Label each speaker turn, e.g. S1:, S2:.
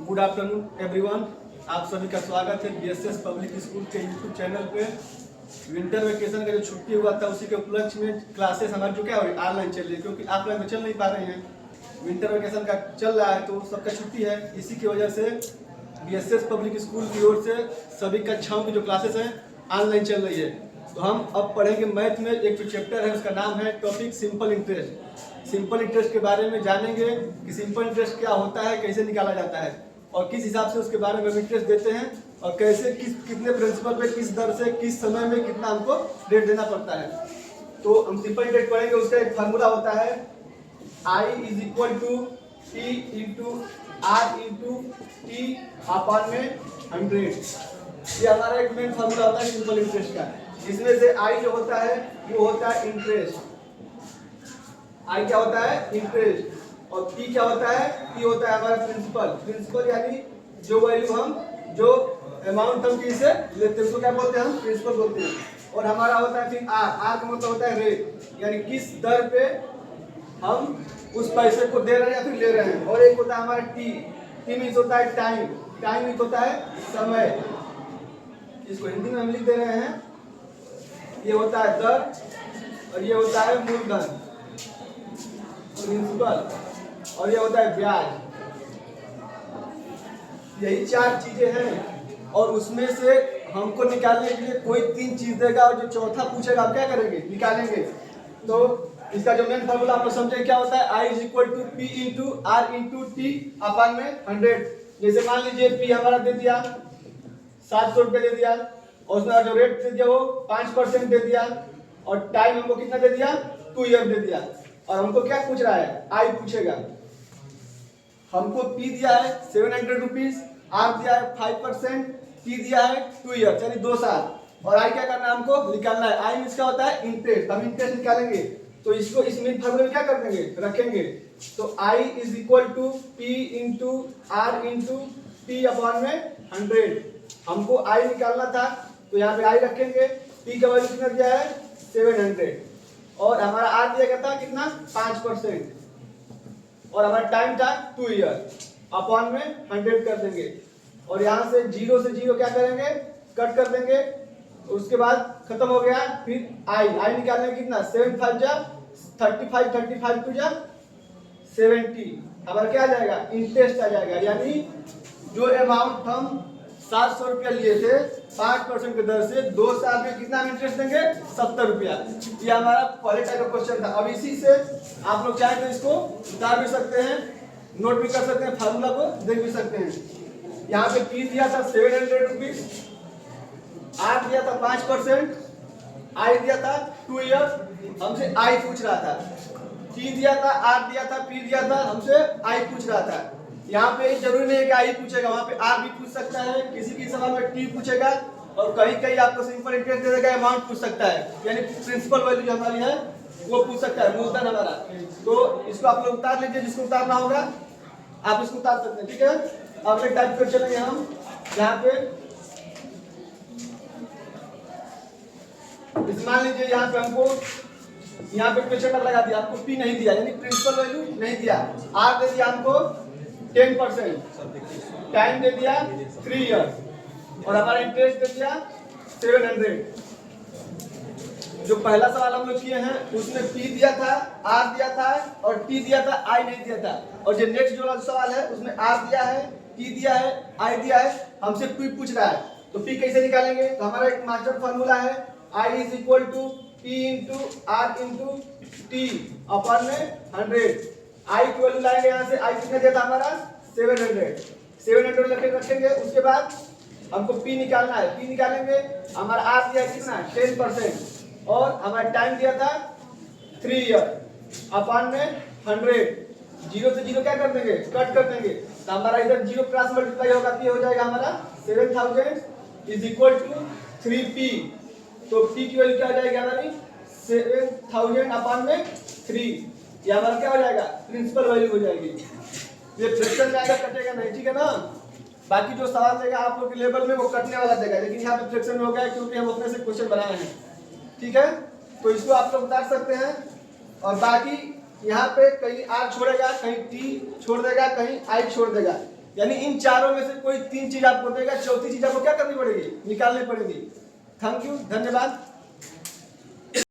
S1: Good afternoon everyone. आप सभी का स्वागत है बीएसएस पब्लिक स्कूल के यूट्यूब चैनल पे। विंटर वेकेशन का जो छुट्टी हुआ था उसी के उपलक्ष्य में क्लासेस हमारी जो क्या हो रही है ऑनलाइन चल रही है, क्योंकि ऑफलाइन में चल नहीं पा रहे हैं। विंटर वेकेशन का चल रहा है तो सबका छुट्टी है, इसी की वजह से बीएसएस पब्लिक स्कूल की ओर से सभी कक्षाओं की जो क्लासेस हैं ऑनलाइन चल रही है। तो हम अब पढ़ेंगे मैथ में एक जो चैप्टर है उसका नाम है topic simple interest. Simple interest के बारे में जानेंगे कि सिंपल इंटरेस्ट क्या होता है, कैसे निकाला जाता है और किस हिसाब से उसके बारे में इंटरेस्ट देते हैं और कैसे कितने प्रिंसिपल पे किस दर से किस समय में कितना हमको रेट देना पड़ता है। तो हम सिंपल इंटरेस्ट पढ़ेंगे। उसका एक फार्मूला होता है I is equal to P into R into T upon में 100। ये हमारा एक मेन फार्मूला होता है सिंपल इंटरेस्ट का। इसमें से I जो होता है वो होता है इंटरेस्ट। I क्या होता है इंटरेस्ट और P क्या होता है, P होता है हमारा प्रिंसिपल यानी जो वैल्यू हम जो अमाउंट हम किसी से लेते हैं उसको क्या बोलते हैं, हम प्रिंसिपल बोलते हैं। और हमारा होता है फिर R का मतलब होता है रेट, यानी किस दर पे हम उस पैसे को दे रहे हैं या फिर ले रहे हैं। और एक होता है हमारा T मीन्स होता है टाइम मीन्स होता है समय। इसको हिंदी में हम लिख दे रहे हैं, ये होता है दर और ये होता है मूलधन प्रिंसिपल और ये होता है ब्याज। यही 4 चीजें हैं और उसमें से हमको निकालने के लिए कोई 3 चीज देगा और जो चौथा पूछेगा आप क्या करेंगे, निकालेंगे। तो इसका जो मेन फार्मूला आप लोग समझे क्या होता है, I is equal to P into R into T upon में 100। जैसे मान लीजिए P हमारा दे दिया 700 रुपये दे दिया और उसमें जो रेट दे दिया वो 5% दे दिया और टाइम हमको कितना दे दिया 2 ईयर दे दिया। और हमको क्या पूछ रहा है, I पूछेगा। हमको P दिया है 700 रुपीज, R दिया है 5%, T दिया है 2 ईयर यानी 2 साल और I क्या करना है, हमको निकालना है। I मींस क्या होता है इंटरेस्ट, हम इंटरेस्ट निकालेंगे तो इसको इस मेन फार्मूले में क्या कर देंगे, रखेंगे। तो I is equal to P into R into T upon में 100। हमको I निकालना था तो यहाँ पे I रखेंगे। P का वैल्यू कितना दिया है 700 और हमारा R दिया गया था कितना 5% और हमारा टाइम था 2 ईयर अपॉन में 100 कर देंगे और यहाँ से 0 से 0 क्या करेंगे, कट कर देंगे। उसके बाद खत्म हो गया। फिर I निकालने कितना 7 5 जा 35 35 2 जा 70। हमारा क्या आ जाएगा, इंटरेस्ट आ जाएगा। यानी जो अमाउंट हम 700 रुपया लिए थे 5% की दर से 2 साल में कितना इंटरेस्ट देंगे 70 रुपया। ये हमारा पहले टाइप का क्वेश्चन था। अब इसी से आप लोग चाहे तो इसको उतार भी सकते हैं, नोट भी कर सकते हैं, फार्मूला को देख भी सकते हैं। यहाँ पे P दिया था 700 रुपीज, R दिया था 5%, I दिया था 2 ईयर, हमसे I पूछ रहा था। T दिया था, R दिया था, P दिया था, हमसे I पूछ रहा था। यहाँ पे जरूरी नहीं है कि I पूछेगा, वहाँ पे R भी पूछ सकता है, किसी की सवाल में T पूछेगा और कहीं कहीं आपको सिंपल इंटरेस्ट दे देगा, अमाउंट पूछ सकता है यानी प्रिंसिपल वैल्यू जो हमारी है वो पूछ सकता है, मूलधन हमारा। तो इसको आप लोग उतार लीजिए, जिसको उतारना होगा आप इसको उतार सकते हैं, ठीक है। अब एक टाइप कर चलेंगे हम यहाँ पे। मान लीजिए यहाँ पे हमको यहाँ पे क्वेश्चन लगा दिया, आपको P नहीं दिया यानी प्रिंसिपल वैल्यू नहीं दिया, R दे दिया हमको 10%, टाइम दे दिया 3 ईयर और हमारा इंटरेस्ट दे दिया 700। जो पहला सवाल हम लोग किए हैं उसमें P दिया था, R दिया था और T दिया था, I नहीं दिया था। और जो नेक्स्ट जो सवाल है उसमें R दिया है, T दिया है, I दिया है, हमसे P पूछ रहा है। तो P कैसे निकालेंगे, तो हमारा एक मास्टर फॉर्मूला है I is equal to P into R into T upon में 100। I की वैल्यू लाएंगे यहाँ से, I कितना दिया था हमारा 700 रखेंगे। उसके बाद हमको P निकालना है, P निकालेंगे। हमारा R दिया कितना 10% और हमारा टाइम दिया था 3 ईयर अपॉन में 100। 0 से 0 क्या कर देंगे, कट कर देंगे। तो हमारा इधर 0 क्रॉस मल्टीप्लाई होगा तो ये हो जाएगा हमारा 7000 इज इक्वल टू 3P। तो P की वैल्यू क्या हो जाएगी हमारी 7000 अपॉन में 3। ये हमारा क्या हो जाएगा, प्रिंसिपल वैल्यू हो जाएगी। ये फ्रैक्शन जाएगा, कटेगा नहीं, ठीक है ना। बाकी जो सवाल देगा आप लोग के लेवल में वो कटने वाला देगा, लेकिन यहाँ पे फ्रैक्शन हो गया क्योंकि हम अपने से क्वेश्चन बनाए हैं, ठीक है। तो इसको आप लोग उतार सकते हैं और बाकी यहाँ पे कहीं R छोड़ेगा, कहीं T छोड़ देगा, कहीं I छोड़ देगा। यानी इन चारों में से कोई 3 चीज आपको देगा, चौथी चीज आपको क्या करनी पड़ेगी, निकालनी पड़ेगी। थैंक यू, धन्यवाद।